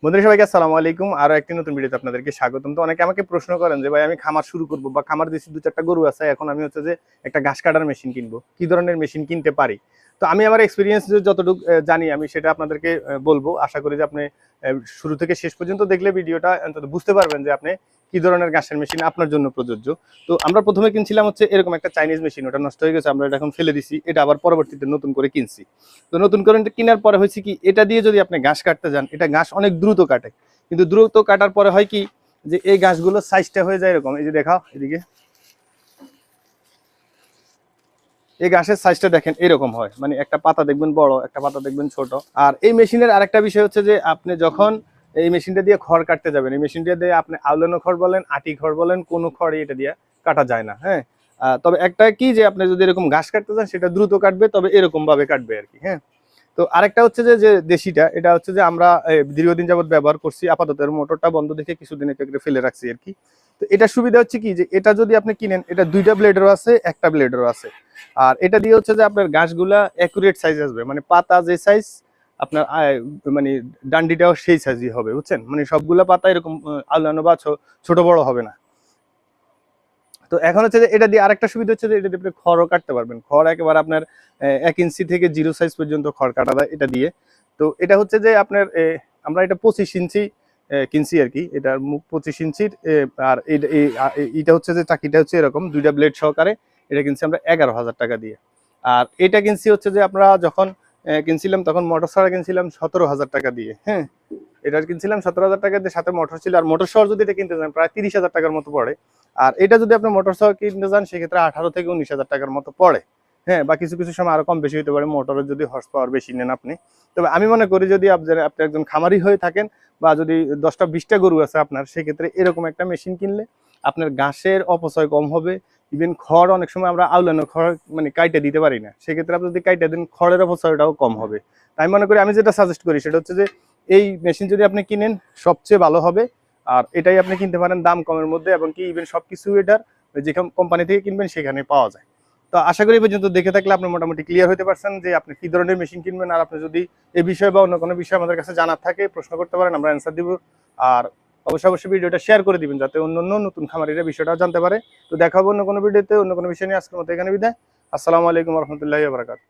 বন্ধুরা সবাইকে আসসালামু আলাইকুম। আরো একটি নতুন ভিডিওতে আপনাদেরকে স্বাগতম। তো অনেকে আমাকে প্রশ্ন করেন যে ভাই আমি খামার শুরু করব বা খামার দিছি 2-4টা গরু আছে, এখন আমি হচ্ছে যে একটা ঘাস কাটার মেশিন কিনবো, কি ধরনের মেশিন কিনতে পারি? তো আমি আমার এক্সপেরিয়েন্স যতটুকু জানি আমি সেটা আপনাদেরকে বলবো। আশা করি যে আপনি শুরু থেকে শেষ পর্যন্ত দেখলে ভিডিওটা অন্তত বুঝতে পারবেন যে আপনি কি ধরনের ঘাসের মেশিন আপনার জন্য প্রযোজ্য। তো আমরা প্রথমে কিনছিলাম হচ্ছে এরকম একটা চাইনিজ মেশিন, ওটা নষ্ট হয়ে গেছে, আমরা এটা এখন ফেলে দিছি। এটা আবার পরবর্তীতে নতুন করে কিনছি। তো নতুন করে কেনার পরে হয়েছে কি, এটা দিয়ে যদি আপনি ঘাস কাটতে যান, এটা ঘাস অনেক দ্রুত কাটে, কিন্তু দ্রুত কাটার পরে হয় কি যে এই গাছগুলো সাইজটা হয়ে যায় এরকম। এই যে দেখাও এদিকে, এই গাছের সাইজটা দেখেন এরকম হয়, মানে একটা পাতা দেখবেন বড়, একটা পাতা দেখবেন ছোট। আর এই মেশিনের আরেকটা বিষয় হচ্ছে যে আপনি যখন এই মেশিনটা দিয়ে খড় কাটতে যাবেন, এই মেশিনটা দিয়ে আপনি আউলানো খড় বলেন, আটি খড় বলেন, কোনো খড়ই এটা দিয়ে কাটা যায় না। হ্যাঁ, তবে একটা কি যে আপনি যদি এরকম ঘাস কাটতে চান সেটা দ্রুত কাটবে, তবে এরকম ভাবে কাটবে আর কি। হ্যাঁ, তো আরেকটা হচ্ছে যে যে দেশিটা, এটা হচ্ছে যে আমরা দীর্ঘদিন যাবত ব্যবহার করছি, আপাতত এর মোটরটা বন্ধ দেখে কিছুদিন একটু ফেলে রাখছি আর কি। তো এটা সুবিধা হচ্ছে কি যে এটা যদি আপনি কিনেন, এটা 2টা ব্লেডেরও আছে, একটা ব্লেডেরও আছে। আর এটা দিয়ে হচ্ছে যে আপনার ঘাসগুলা অ্যাকুরেট সাইজ আসবে, মানে পাতা যে সাইজ আপনার মানে ডান্ডিটাও সেই সাইজই হবে, বুঝছেন? মানে সবগুলা পাতা এরকম আলানো বা ছোট বড় হবে না। তো এখন হচ্ছে যে এটা দিয়ে আরেকটা সুবিধা হচ্ছে যে এটা দিয়ে আপনি খড়ও কাটতে পারবেন। খড় একেবারে আপনার 1 ইঞ্চি থেকে 0 সাইজ পর্যন্ত খড় কাটা যায় এটা দিয়ে। তো এটা হচ্ছে যে আপনার আমরা এটা 25 ইঞ্চি কিনছি আর কি। এটার মুখ 25 ইঞ্চির। আর এটা হচ্ছে যে চাকিটা হচ্ছে এরকম 2টা ব্লেড সহকারে। এটা কিনছি আমরা 11,000 টাকা দিয়ে। আর এটা কিনছি হচ্ছে যে আমরা যখন কিনছিলাম তখন মোটর ছাড়া কিনছিলাম 17,000 টাকা দিয়ে। হ্যাঁ, এটা কিনছিলাম 17,000 টাকা দিয়ে, সাথে মোটর ছিল। আর মোটর সহ যদি এটা কিনতে চান প্রায় 30,000 টাকার মতো পড়ে। আর এটা যদি আপনি মোটর সহ কিনতে চান সেক্ষেত্রে 18 থেকে 19,000 টাকার মতো পড়ে। হ্যাঁ, বা কিছু কিছু সময় আরো কম বেশি হতে পারে মোটরের যদি হর্স পাওয়ার বেশি নেন আপনি। তবে আমি মনে করি যদি আপনি একজন খামারি হয়ে থাকেন বা যদি 10টা-20টা গরু আছে আপনার, সেক্ষেত্রে এরকম একটা মেশিন কিনলে আপনার ঘাসের অপচয় কম হবে। ইভেন খড় অনেক সময় আমরা আউলানো খড় মানে কাইটে দিতে পারি না, সেক্ষেত্রে আপনি যদি কাইটে দেন খড়ের অপচয়টাও কম হবে। তাই মনে করি আমি যেটা সাজেস্ট করি সেটা হচ্ছে যে এই মেশিন যদি আপনি কিনেন সবচেয়ে ভালো হবে। আর এটাই আপনি কিনতে পারেন দাম কমের মধ্যে, এবং কি ইভেন সবকিছু এটার যে কোম্পানি থেকে কিনবেন সেখানে পাওয়া যায়। তো আশা করি এই পর্যন্ত দেখে থাকলে আপনি মোটামুটি ক্লিয়ার হতে পারছেন যে আপনি কি ধরনের মেশিন কিনবেন। আর আপনি যদি এই বিষয়ে বা অন্য কোনো বিষয়ে আমাদের কাছে জানার থাকে প্রশ্ন করতে পারেন, আমরা অ্যান্সার দিব। আর অবশ্যই ভিডিওটা শেয়ার করে দিবেন যাতে অন্য নতুন খামারিরা বিষয়টা জানতে পারে। তো দেখা হবে অন্য কোনো ভিডিওতে অন্য কোনো বিষয় নিয়ে। আজকের মতো এখানে বিদায়। আসসালামু আলাইকুম রহমতুল্লাহি ওয়া বারাকাতুহু।